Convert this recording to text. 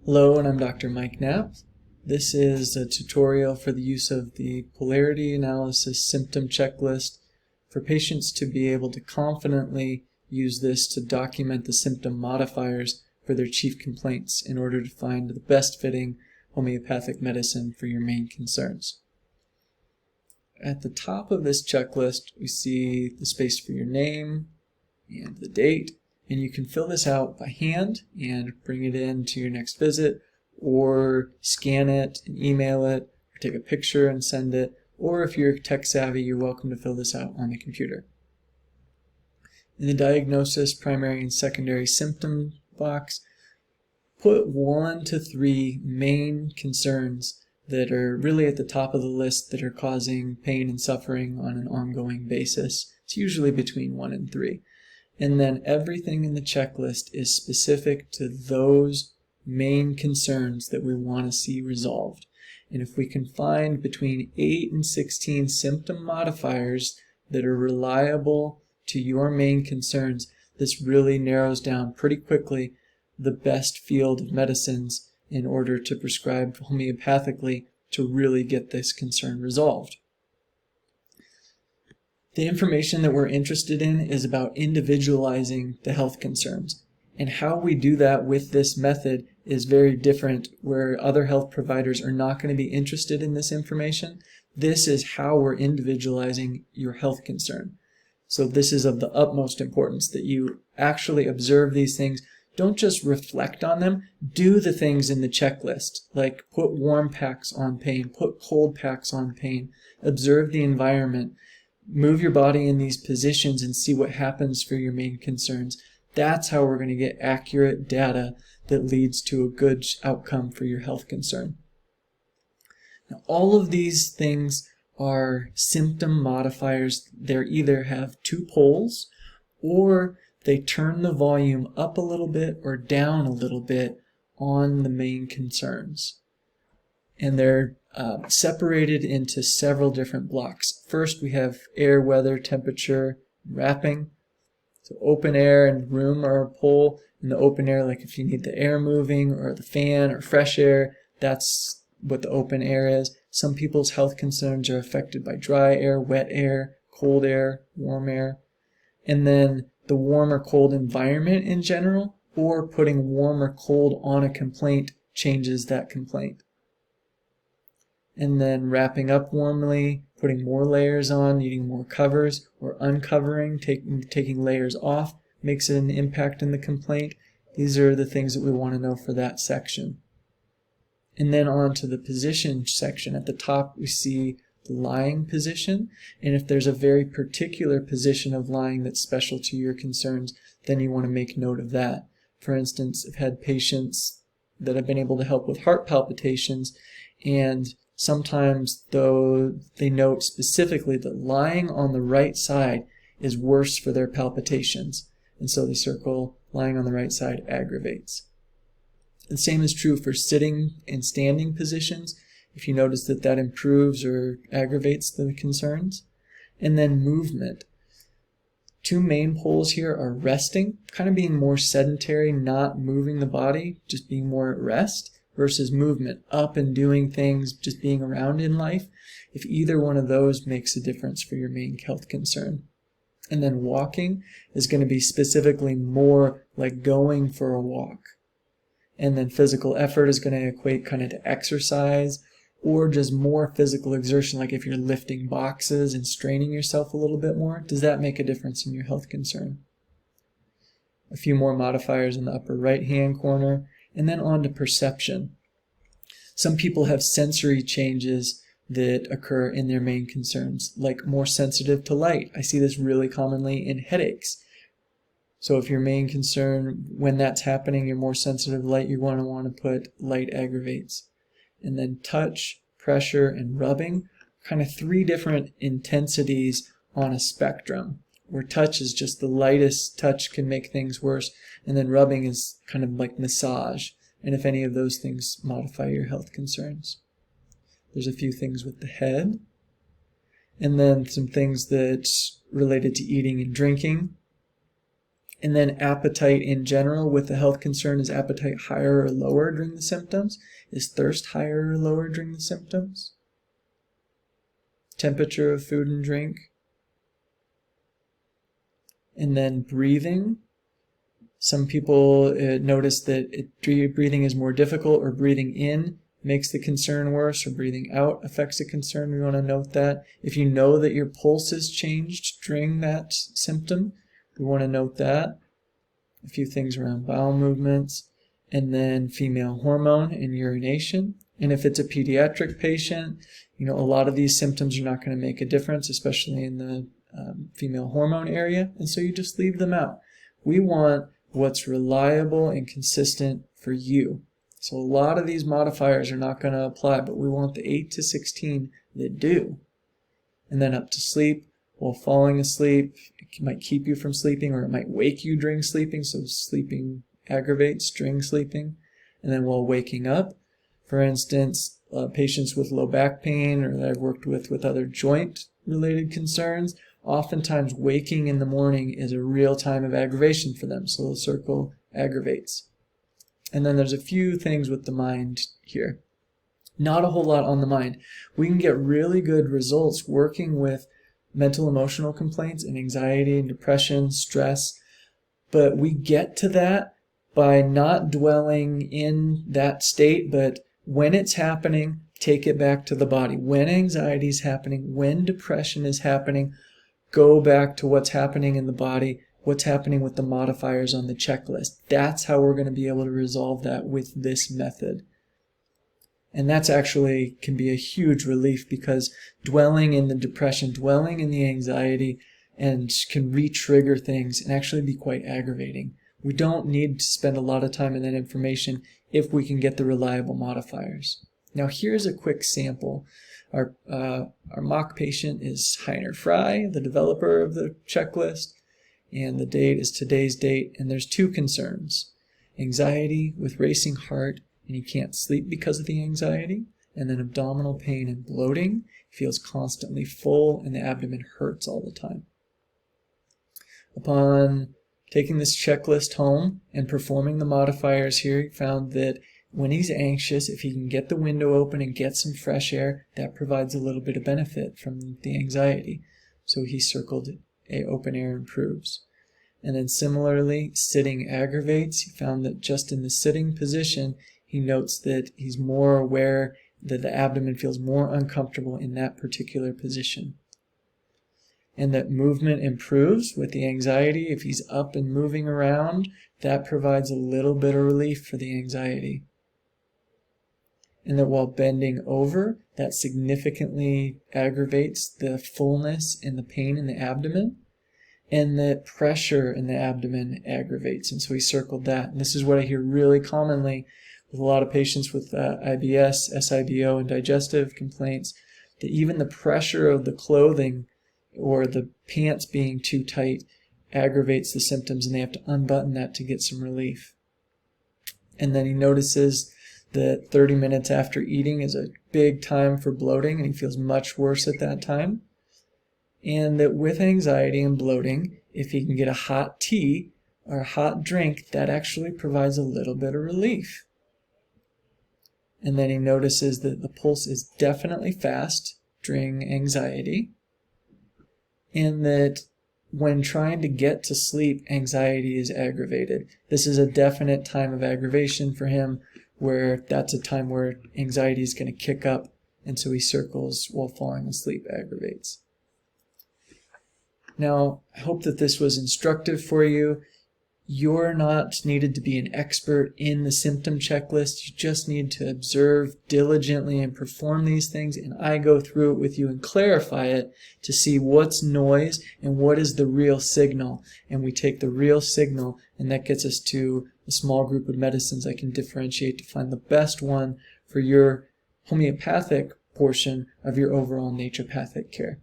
Hello, and I'm Dr. Mike Knapp. This is a tutorial for the use of the Polarity Analysis symptom checklist for patients to be able to confidently use this to document the symptom modifiers for their chief complaints in order to find the best fitting homeopathic medicine for your main concerns. At the top of this checklist, we see the space for your name and the date. And you can fill this out by hand and bring it in to your next visit, or scan it and email it, or take a picture and send it, or if you're tech savvy, you're welcome to fill this out on the computer. In the diagnosis, primary and secondary symptom box, put 1 to 3 main concerns that are really at the top of the list that are causing pain and suffering on an ongoing basis. It's usually between 1 and 3. And then everything in the checklist is specific to those main concerns that we want to see resolved. And if we can find between 8 and 16 symptom modifiers that are reliable to your main concerns, this really narrows down pretty quickly the best field of medicines in order to prescribe homeopathically to really get this concern resolved. The information that we're interested in is about individualizing the health concerns. And how we do that with this method is very different, where other health providers are not going to be interested in this information. This is how we're individualizing your health concern. So this is of the utmost importance that you actually observe these things. Don't just reflect on them. Do the things in the checklist, like put warm packs on pain, put cold packs on pain, observe the environment. Move your body in these positions and see what happens for your main concerns. That's how we're going to get accurate data that leads to a good outcome for your health concern. Now, all of these things are symptom modifiers. They either have 2 poles or they turn the volume up a little bit or down a little bit on the main concerns. And they're separated into several different blocks. First, we have air, weather, temperature, wrapping. So open air and room are a pole. In the open air, like if you need the air moving or the fan or fresh air, that's what the open air is. Some people's health concerns are affected by dry air, wet air, cold air, warm air. And then the warm or cold environment in general, or putting warm or cold on a complaint changes that complaint. And then wrapping up warmly, putting more layers on, needing more covers, or uncovering, taking layers off, makes an impact in the complaint. These are the things that we want to know for that section. And then on to the position section. At the top we see the lying position, and if there's a very particular position of lying that's special to your concerns, then you want to make note of that. For instance, I've had patients that I've been able to help with heart palpitations, and sometimes, though, they note specifically that lying on the right side is worse for their palpitations. And so they circle lying on the right side aggravates. The same is true for sitting and standing positions, if you notice that that improves or aggravates the concerns. And then movement. 2 main poles here are resting, kind of being more sedentary, not moving the body, just being more at rest, versus movement, up and doing things, just being around in life. If either one of those makes a difference for your main health concern. And then walking is going to be specifically more like going for a walk. And then physical effort is going to equate kind of to exercise, or just more physical exertion, like if you're lifting boxes and straining yourself a little bit more. Does that make a difference in your health concern? A few more modifiers in the upper right hand corner. And then on to perception. Some people have sensory changes that occur in their main concerns, like more sensitive to light. I see this really commonly in headaches. So if your main concern, when that's happening, you're more sensitive to light, you want to put light aggravates. And then touch, pressure, and rubbing, kind of 3 different intensities on a spectrum, where touch is just the lightest touch can make things worse, and then rubbing is kind of like massage, and if any of those things modify your health concerns. There's a few things with the head, and then some things that's related to eating and drinking, And then appetite in general with the health concern, is appetite higher or lower during the symptoms? Is thirst higher or lower during the symptoms? Temperature of food and drink. And then breathing. Some people notice that breathing is more difficult, or breathing in makes the concern worse, or breathing out affects the concern. We want to note that. If you know that your pulse has changed during that symptom, we want to note that. A few things around bowel movements, and then female hormone and urination. And if it's a pediatric patient, a lot of these symptoms are not going to make a difference, especially in the female hormone area, and so you just leave them out. We want what's reliable and consistent for you. So a lot of these modifiers are not going to apply, but we want the 8 to 16 that do. And then up to sleep. While falling asleep, it might keep you from sleeping, or it might wake you during sleeping, so sleeping aggravates during sleeping. And then while waking up, for instance, patients with low back pain, or that I've worked with other joint-related concerns, oftentimes waking in the morning is a real time of aggravation for them, so the circle aggravates. And then there's a few things with the mind here. Not a whole lot on the mind. We can get really good results working with mental emotional complaints and anxiety and depression, stress, but we get to that by not dwelling in that state, but when it's happening, take it back to the body. When anxiety is happening, when depression is happening, go back to what's happening in the body, what's happening with the modifiers on the checklist. That's how we're going to be able to resolve that with this method. And that's actually can be a huge relief, because dwelling in the depression, dwelling in the anxiety, and can re-trigger things and actually be quite aggravating. We don't need to spend a lot of time in that information if we can get the reliable modifiers. Now here's a quick sample. Our mock patient is Heiner Fry, the developer of the checklist, and the date is today's date, and there's two concerns. Anxiety with racing heart, and he can't sleep because of the anxiety, and then abdominal pain and bloating. He feels constantly full, and the abdomen hurts all the time. Upon taking this checklist home and performing the modifiers here, he found that when he's anxious, if he can get the window open and get some fresh air, that provides a little bit of benefit from the anxiety. So he circled open air improves. And then similarly, sitting aggravates. He found that just in the sitting position, he notes that he's more aware that the abdomen feels more uncomfortable in that particular position. And that movement improves with the anxiety. If he's up and moving around, that provides a little bit of relief for the anxiety. And that while bending over, that significantly aggravates the fullness and the pain in the abdomen. And that pressure in the abdomen aggravates. And so he circled that. And this is what I hear really commonly with a lot of patients with IBS, SIBO, and digestive complaints, that even the pressure of the clothing or the pants being too tight aggravates the symptoms, and they have to unbutton that to get some relief. And then he notices that 30 minutes after eating is a big time for bloating, and he feels much worse at that time. And that with anxiety and bloating, if he can get a hot tea or a hot drink, that actually provides a little bit of relief. And then he notices that the pulse is definitely fast during anxiety, and that when trying to get to sleep, anxiety is aggravated. This is a definite time of aggravation for him, where that's a time where anxiety is going to kick up, and so he circles while falling asleep aggravates. Now, I hope that this was instructive for you. You're not needed to be an expert in the symptom checklist. You just need to observe diligently and perform these things, and I go through it with you and clarify it to see what's noise and what is the real signal. And we take the real signal, and that gets us to a small group of medicines I can differentiate to find the best one for your homeopathic portion of your overall naturopathic care.